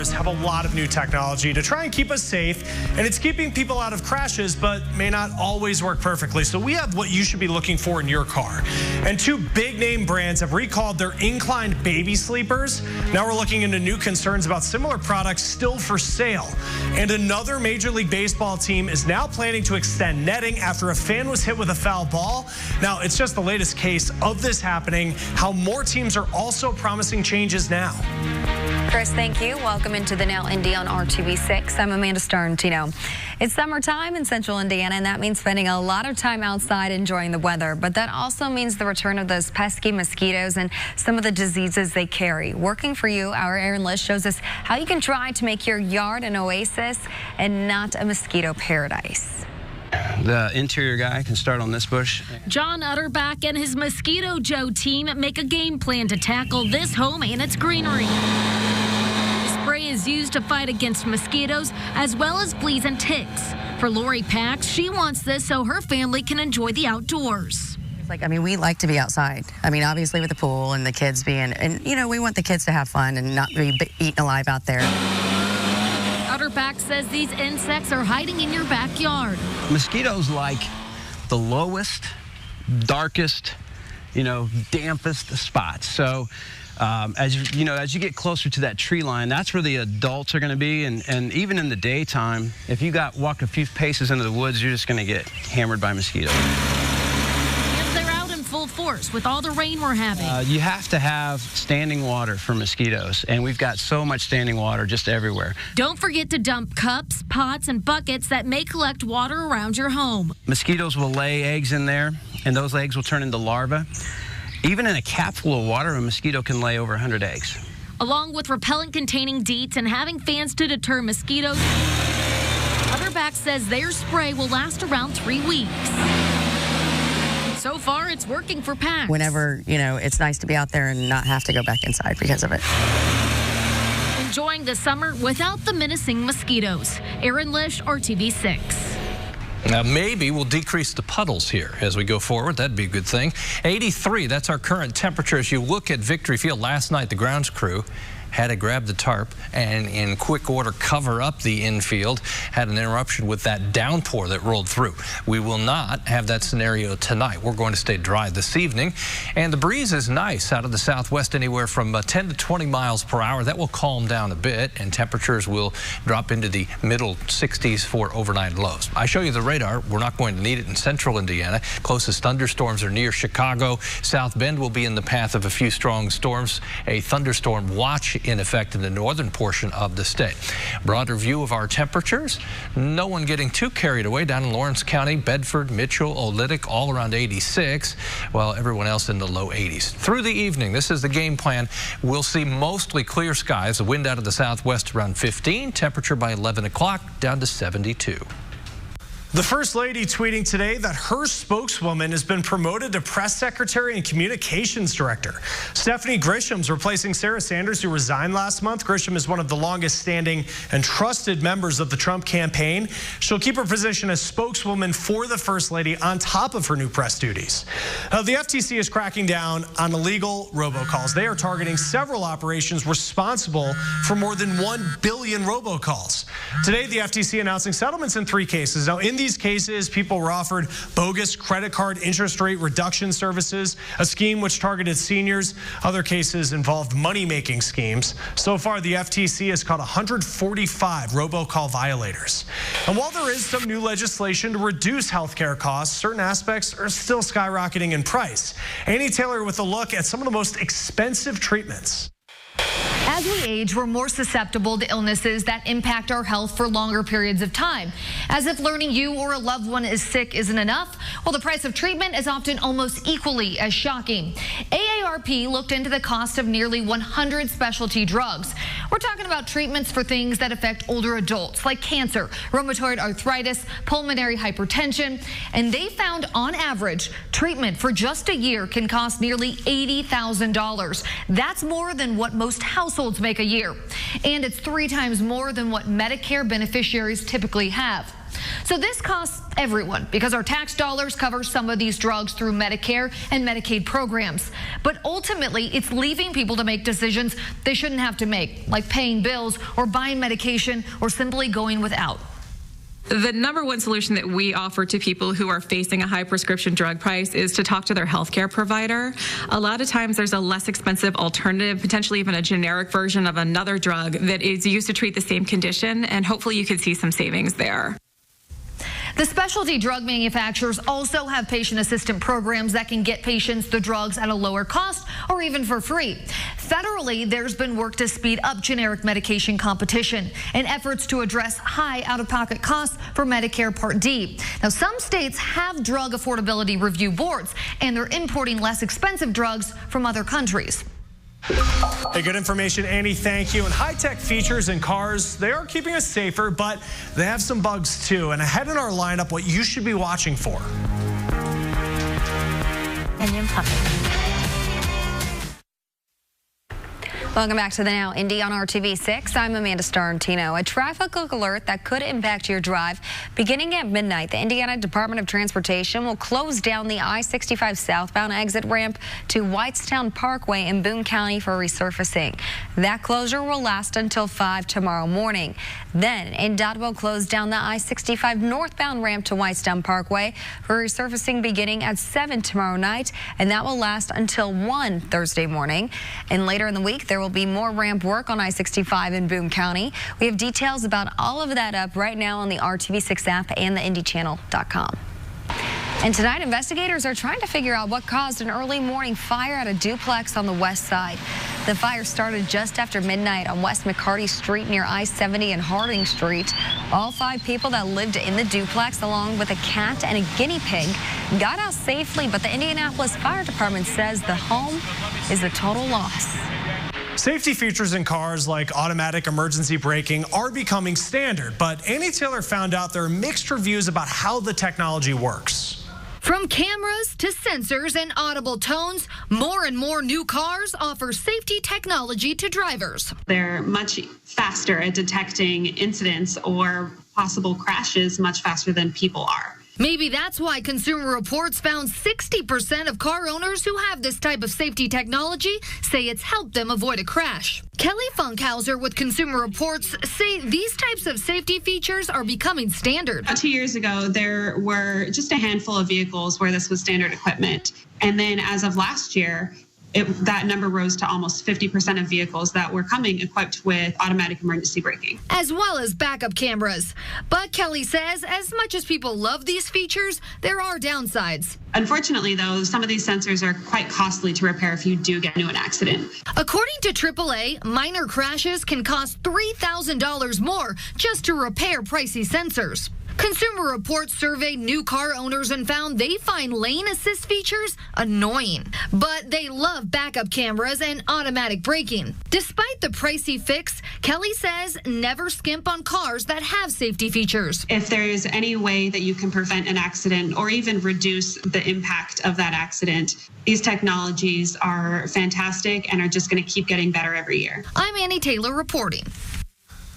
Have a lot of new technology to try and keep us safe, and it's keeping people out of crashes, but may not always work perfectly. So we have what you should be looking for in your car. And two big name brands have recalled their inclined baby sleepers. Now we're looking into new concerns about similar products still for sale. And another Major League Baseball team is now planning to extend netting after a fan was hit with a foul ball. Now it's just the latest case of this happening, how more teams are also promising changes now. Chris, thank you. Welcome into the Now Indy on RTV6. I'm Amanda Starantino. It's summertime in central Indiana, and that means spending a lot of time outside enjoying the weather. But that also means the return of those pesky mosquitoes and some of the diseases they carry. Working for you, our Aaron Lish shows us how you can try to make your yard an oasis and not a mosquito paradise. The interior guy can start on this bush. John Utterback and his Mosquito Joe team make a game plan to tackle this home and its greenery. Spray is used to fight against mosquitoes as well as fleas and ticks. For Lori Pax, she wants this so her family can enjoy the outdoors. We like to be outside. Obviously with the pool and the kids being, and we want the kids to have fun and not be eaten alive out there. Utterback says these insects are hiding in your backyard. Mosquitoes like the lowest, darkest, dampest spots. So as you get closer to that tree line, that's where the adults are going to be. And even in the daytime, if you walk a few paces into the woods, you're just going to get hammered by mosquitoes. Full force with all the rain we're having. You have to have standing water for mosquitoes, and we've got so much standing water just everywhere. Don't forget to dump cups, pots, and buckets that may collect water around your home. Mosquitoes will lay eggs in there, and those eggs will turn into larvae. Even in a cap full of water, a mosquito can lay over 100 eggs. Along with repellent-containing DEETs and having fans to deter mosquitoes, Utterback says their spray will last around 3 weeks. So far, it's working for Pax. Whenever, it's nice to be out there and not have to go back inside because of it. Enjoying the summer without the menacing mosquitoes. Aaron Lish, RTV6. Now, maybe we'll decrease the puddles here as we go forward. That'd be a good thing. 83, that's our current temperature. As you look at Victory Field last night, the grounds crew had to grab the tarp and in quick order cover up the infield. Had an interruption with that downpour that rolled through. We will not have that scenario tonight. We're going to stay dry this evening. And the breeze is nice out of the southwest, anywhere from 10 to 20 miles per hour. That will calm down a bit, and temperatures will drop into the middle 60s for overnight lows. I show you the radar. We're not going to need it in central Indiana. Closest thunderstorms are near Chicago. South Bend will be in the path of a few strong storms. A thunderstorm watch in effect in the northern portion of the state. Broader view of our temperatures. No one getting too carried away down in Lawrence County, Bedford, Mitchell, Oolitic, all around 86, while everyone else in the low 80s. Through the evening, this is the game plan. We'll see mostly clear skies. The wind out of the southwest around 15. Temperature by 11 o'clock down to 72. The First Lady tweeting today that her spokeswoman has been promoted to press secretary and communications director. Stephanie Grisham's replacing Sarah Sanders, who resigned last month. Grisham is one of the longest standing and trusted members of the Trump campaign. She'll keep her position as spokeswoman for the First Lady on top of her new press duties. The FTC is cracking down on illegal robocalls. They are targeting several operations responsible for more than 1 billion robocalls. Today, the FTC announcing settlements in 3 cases. Now, in these cases, people were offered bogus credit card interest rate reduction services, a scheme which targeted seniors. Other cases involved money-making schemes. So far, the FTC has caught 145 robocall violators. And while there is some new legislation to reduce healthcare costs, certain aspects are still skyrocketing in price. Annie Taylor with a look at some of the most expensive treatments. As we age, we're more susceptible to illnesses that impact our health for longer periods of time. As if learning you or a loved one is sick isn't enough, well, the price of treatment is often almost equally as shocking. AARP looked into the cost of nearly 100 specialty drugs. We're talking about treatments for things that affect older adults, like cancer, rheumatoid arthritis, pulmonary hypertension, and they found on average, treatment for just a year can cost nearly $80,000. That's more than what most households make a year, and it's 3 times more than what Medicare beneficiaries typically have. So So this costs everyone because our tax dollars cover some of these drugs through Medicare and Medicaid programs. But ultimately, it's leaving people to make decisions they shouldn't have to make, like paying bills or buying medication or simply going without. The number one solution that we offer to people who are facing a high prescription drug price is to talk to their healthcare provider. A lot of times there's a less expensive alternative, potentially even a generic version of another drug that is used to treat the same condition, and hopefully you can see some savings there. The specialty drug manufacturers also have patient assistance programs that can get patients the drugs at a lower cost or even for free. Federally, there's been work to speed up generic medication competition and efforts to address high out-of-pocket costs for Medicare Part D. Now, some states have drug affordability review boards, and they're importing less expensive drugs from other countries. Hey, good information, Annie. Thank you. And high-tech features in cars, they are keeping us safer, but they have some bugs too. And ahead in our lineup, what you should be watching for. Indian puppy. Welcome back to the Now Indy on RTV6. I'm Amanda Starantino. A traffic alert that could impact your drive. Beginning at midnight, the Indiana Department of Transportation will close down the I-65 southbound exit ramp to Whitestown Parkway in Boone County for resurfacing. That closure will last until 5 tomorrow morning. Then, NDOT will close down the I-65 northbound ramp to Whitestown Parkway for resurfacing beginning at 7 tomorrow night, and that will last until 1 Thursday morning. And later in the week, there will be more ramp work on I-65 in Boone County. We have details about all of that up right now on the RTV6 app and the IndyChannel.com. And tonight, investigators are trying to figure out what caused an early morning fire at a duplex on the west side. The fire started just after midnight on West McCarty Street near I-70 and Harding Street. All 5 people that lived in the duplex, along with a cat and a guinea pig, got out safely, but the Indianapolis Fire Department says the home is a total loss. Safety features in cars like automatic emergency braking are becoming standard, but Annie Taylor found out there are mixed reviews about how the technology works. From cameras to sensors and audible tones, more and more new cars offer safety technology to drivers. They're much faster at detecting incidents or possible crashes much faster than people are. Maybe that's why Consumer Reports found 60% of car owners who have this type of safety technology say it's helped them avoid a crash. Kelly Funkhauser with Consumer Reports say these types of safety features are becoming standard. 2 years ago, there were just a handful of vehicles where this was standard equipment. And then as of last year, that number rose to almost 50% of vehicles that were coming equipped with automatic emergency braking. As well as backup cameras. But Kelly says as much as people love these features, there are downsides. Unfortunately, though, some of these sensors are quite costly to repair if you do get into an accident. According to AAA, minor crashes can cost $3,000 more just to repair pricey sensors. Consumer Reports surveyed new car owners and found they find lane assist features annoying. But they love backup cameras and automatic braking. Despite the pricey fix, Kelly says never skimp on cars that have safety features. If there is any way that you can prevent an accident or even reduce the impact of that accident, these technologies are fantastic and are just going to keep getting better every year. I'm Annie Taylor reporting.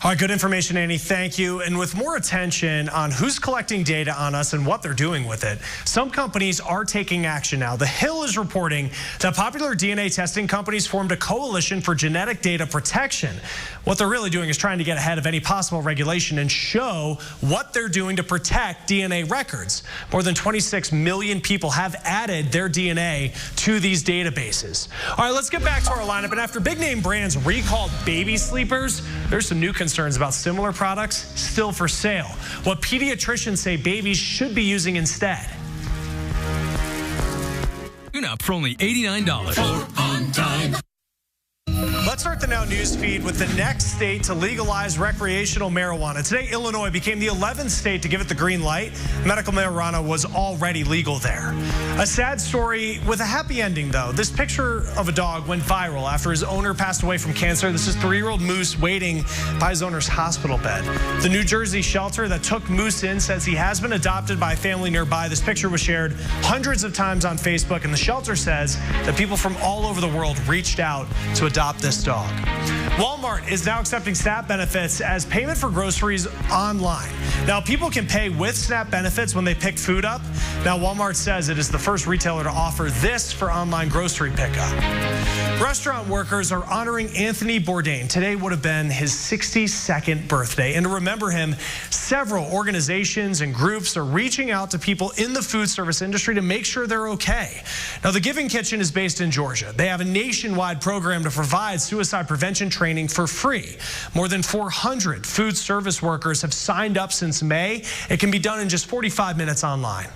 All right, good information, Annie. Thank you. And with more attention on who's collecting data on us and what they're doing with it, some companies are taking action now. The Hill is reporting that popular DNA testing companies formed a coalition for genetic data protection. What they're really doing is trying to get ahead of any possible regulation and show what they're doing to protect DNA records. More than 26 million people have added their DNA to these databases. All right, let's get back to our lineup. And after big-name brands recalled baby sleepers, there's some new concerns about similar products still for sale. What pediatricians say babies should be using instead. Tune up for only $89. For on time. Let's start the Now News feed with the next state to legalize recreational marijuana. Today, Illinois became the 11th state to give it the green light. Medical marijuana was already legal there. A sad story with a happy ending, though. This picture of a dog went viral after his owner passed away from cancer. This is 3-year-old Moose waiting by his owner's hospital bed. The New Jersey shelter that took Moose in says he has been adopted by a family nearby. This picture was shared hundreds of times on Facebook, and the shelter says that people from all over the world reached out to adopt this dog. Walmart is now accepting SNAP benefits as payment for groceries online. Now, people can pay with SNAP benefits when they pick food up. Now, Walmart says it is the first retailer to offer this for online grocery pickup. Restaurant workers are honoring Anthony Bourdain. Today would have been his 62nd birthday. And to remember him, several organizations and groups are reaching out to people in the food service industry to make sure they're okay. Now, the Giving Kitchen is based in Georgia. They have a nationwide program to provide suicide prevention training for free. More than 400 food service workers have signed up since May. It can be done in just 45 minutes online.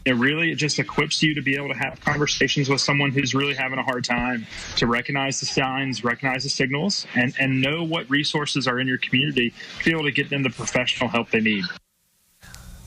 It just equips you to be able to have conversations with someone who's really having a hard time, to recognize the signs, recognize the signals, and know what resources are in your community to be able to get them the professional help they need.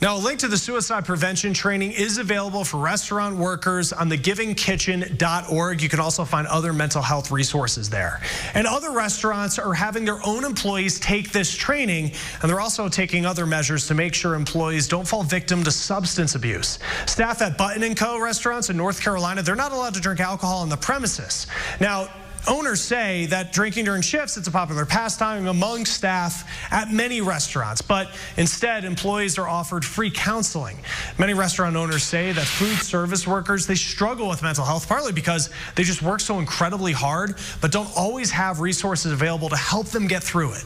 Now, a link to the suicide prevention training is available for restaurant workers on thegivingkitchen.org. You can also find other mental health resources there. And other restaurants are having their own employees take this training, and they're also taking other measures to make sure employees don't fall victim to substance abuse. Staff at Button & Co. restaurants in North Carolina, they're not allowed to drink alcohol on the premises. Now, owners say that drinking during shifts, it's a popular pastime among staff at many restaurants, but instead employees are offered free counseling. Many restaurant owners say that food service workers, they struggle with mental health, partly because they just work so incredibly hard, but don't always have resources available to help them get through it.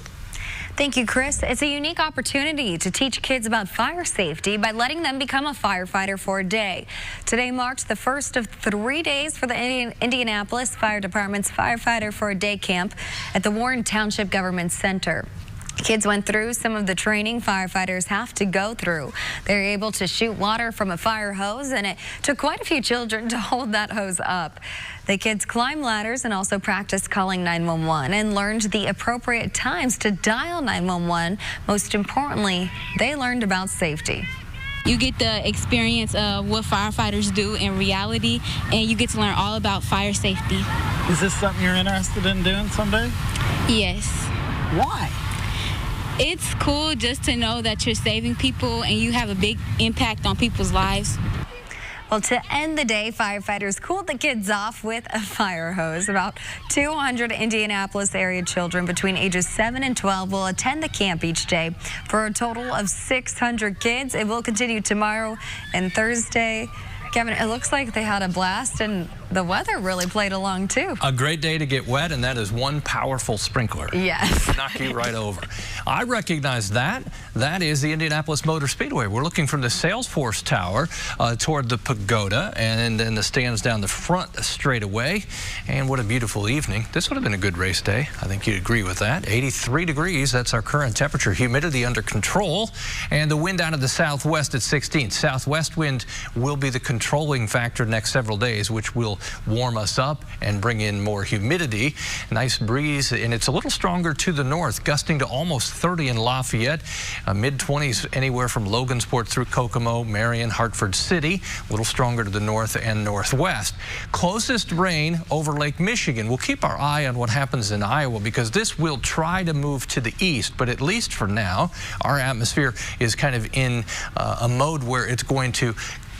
Thank you, Chris. It's a unique opportunity to teach kids about fire safety by letting them become a firefighter for a day. Today marked the first of 3 days for the Indianapolis Fire Department's Firefighter for a Day camp at the Warren Township Government Center. Kids went through some of the training firefighters have to go through. They're able to shoot water from a fire hose, and it took quite a few children to hold that hose up. The kids climbed ladders and also practiced calling 911 and learned the appropriate times to dial 911. Most importantly, they learned about safety. You get the experience of what firefighters do in reality, and you get to learn all about fire safety. Is this something you're interested in doing someday? Yes. Why? It's cool just to know that you're saving people and you have a big impact on people's lives. Well, to end the day, firefighters cooled the kids off with a fire hose. About 200 Indianapolis area children between ages 7 and 12 will attend the camp each day for a total of 600 kids. It will continue tomorrow and Thursday. Kevin, it looks like they had a blast and the weather really played along too. A great day to get wet, and that is one powerful sprinkler. Yes. Knock you right over. I recognize that. That is the Indianapolis Motor Speedway. We're looking from the Salesforce Tower toward the pagoda, and then the stands down the front straight away. And what a beautiful evening. This would have been a good race day. I think you'd agree with that. 83 degrees, that's our current temperature. Humidity under control, and the wind out of the southwest at 16. Southwest wind will be the controlling factor next several days, which will warm us up and bring in more humidity. Nice breeze, and it's a little stronger to the north, gusting to almost 30 in Lafayette, mid-20s anywhere from Logansport through Kokomo, Marion, Hartford City, a little stronger to the north and northwest. Closest rain over Lake Michigan. We'll keep our eye on what happens in Iowa because this will try to move to the east, but at least for now, our atmosphere is kind of in a mode where it's going to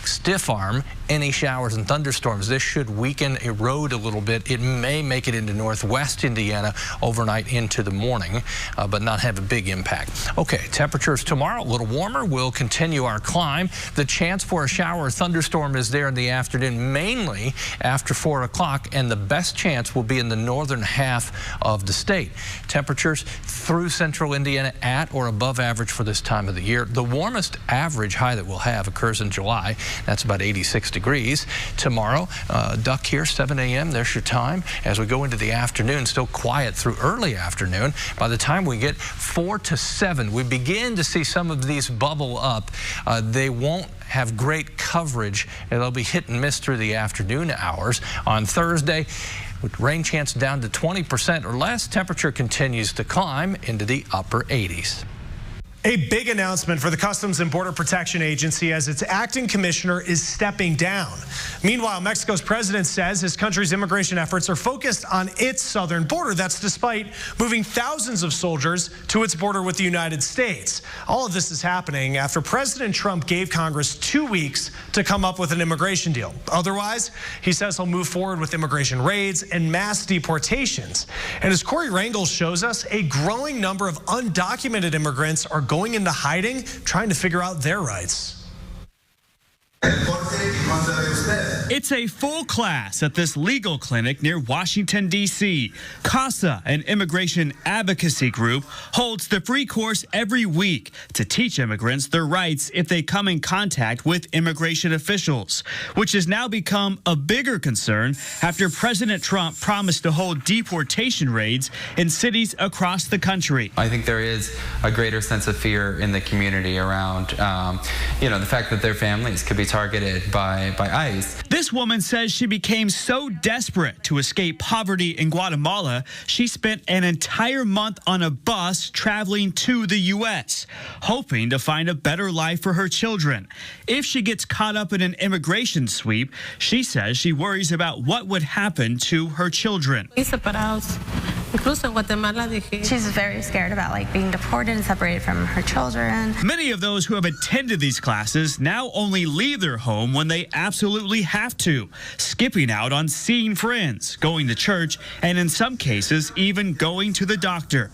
stiff arm any showers and thunderstorms. This should weaken, erode a little bit. It may make it into northwest Indiana overnight into the morning, but not have a big impact. Okay, temperatures tomorrow, a little warmer. We'll continue our climb. The chance for a shower or thunderstorm is there in the afternoon, mainly after 4 o'clock, and the best chance will be in the northern half of the state. Temperatures through central Indiana at or above average for this time of the year. The warmest average high that we'll have occurs in July. That's about 86 degrees. Tomorrow, duck here, 7 a.m. There's your time. As we go into the afternoon, still quiet through early afternoon. By the time we get 4 to 7, we begin to see some of these bubble up. They won't have great coverage, and they'll be hit and miss through the afternoon hours. On Thursday, with rain chance down to 20% or less, temperature continues to climb into the upper 80s. A big announcement for the Customs and Border Protection Agency as its acting commissioner is stepping down. Meanwhile, Mexico's president says his country's immigration efforts are focused on its southern border. That's despite moving thousands of soldiers to its border with the United States. All of this is happening after President Trump gave Congress 2 weeks to come up with an immigration deal. Otherwise, he says he'll move forward with immigration raids and mass deportations. And as Corey Rangel shows us, a growing number of undocumented immigrants are going into hiding, trying to figure out their rights. It's a full class at this legal clinic near Washington, D.C. CASA, an immigration advocacy group, holds the free course every week to teach immigrants their rights if they come in contact with immigration officials, which has now become a bigger concern after President Trump promised to hold deportation raids in cities across the country. I think there is a greater sense of fear in the community around, the fact that their families could be targeted by ICE. This woman says she became so desperate to escape poverty in Guatemala, she spent an entire month on a bus traveling to the U.S., hoping to find a better life for her children. If she gets caught up in an immigration sweep, she says she worries about what would happen to her children. She's very scared about being deported and separated from her children. Many of those who have attended these classes now only leave their home when they absolutely have to, skipping out on seeing friends, going to church, and in some cases, even going to the doctor.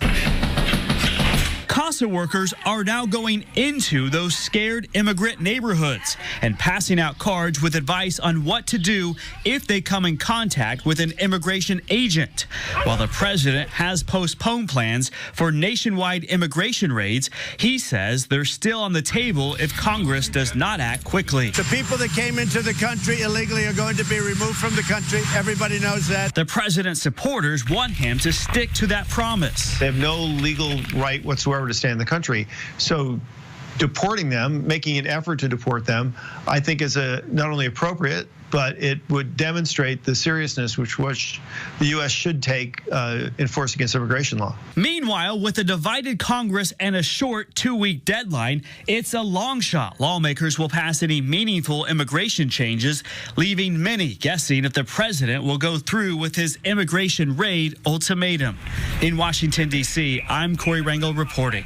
CASA workers are now going into those scared immigrant neighborhoods and passing out cards with advice on what to do if they come in contact with an immigration agent. While the president has postponed plans for nationwide immigration raids, he says they're still on the table if Congress does not act quickly. The people that came into the country illegally are going to be removed from the country. Everybody knows that. The president's supporters want him to stick to that promise. They have no legal right whatsoever to stay in the country. So deporting them, making an effort to deport them, I think is not only appropriate, but it would demonstrate the seriousness which the U.S. should take in force against immigration law. Meanwhile, with a divided Congress and a short 2-week deadline, it's a long shot lawmakers will pass any meaningful immigration changes, leaving many guessing if the president will go through with his immigration raid ultimatum. In Washington, D.C., I'm Corey Rangel reporting.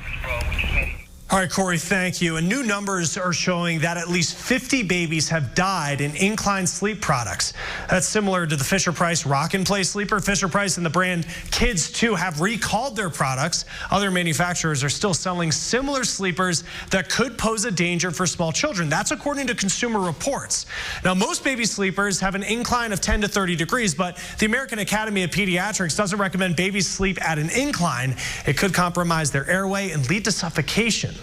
All right, Corey, thank you. And new numbers are showing that at least 50 babies have died in incline sleep products. That's similar to the Fisher-Price Rock-and-Play sleeper. Fisher-Price and the brand Kids 2 have recalled their products. Other manufacturers are still selling similar sleepers that could pose a danger for small children. That's according to Consumer Reports. Now, most baby sleepers have an incline of 10 to 30 degrees, but the American Academy of Pediatrics doesn't recommend babies sleep at an incline. It could compromise their airway and lead to suffocation.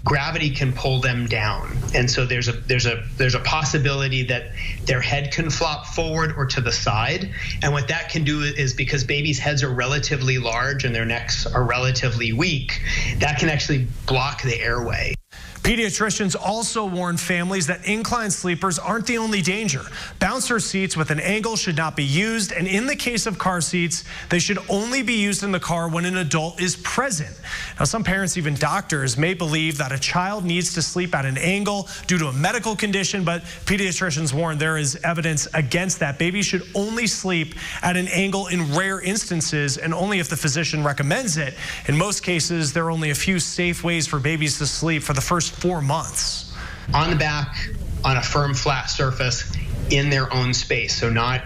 Gravity can pull them down, and so there's a possibility that their head can flop forward or to the side. And what that can do is, because babies' heads are relatively large and their necks are relatively weak, that can actually block the airway. Pediatricians also warn families that incline sleepers aren't the only danger. Bouncer seats with an angle should not be used, and in the case of car seats, they should only be used in the car when an adult is present. Now, some parents, even doctors, may believe that a child needs to sleep at an angle due to a medical condition, but pediatricians warn there is evidence against that. Babies should only sleep at an angle in rare instances and only if the physician recommends it. In most cases, there are only a few safe ways for babies to sleep for the first 4 months. On the back, on a firm, flat surface, in their own space, so not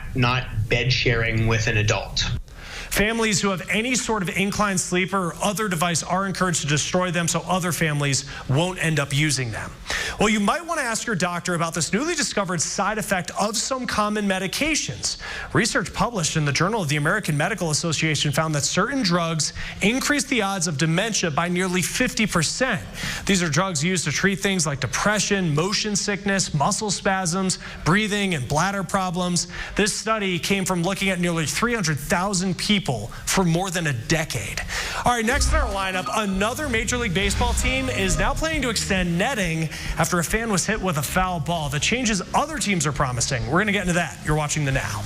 bed sharing with an adult. Families who have any sort of incline sleeper or other device are encouraged to destroy them so other families won't end up using them. Well, you might want to ask your doctor about this newly discovered side effect of some common medications. Research published in the Journal of the American Medical Association found that certain drugs increase the odds of dementia by nearly 50%. These are drugs used to treat things like depression, motion sickness, muscle spasms, breathing, and bladder problems. This study came from looking at nearly 300,000 people for more than a decade. All right, next in our lineup, another Major League Baseball team is now planning to extend netting after a fan was hit with a foul ball. The changes other teams are promising. We're going to get into that. You're watching The Now.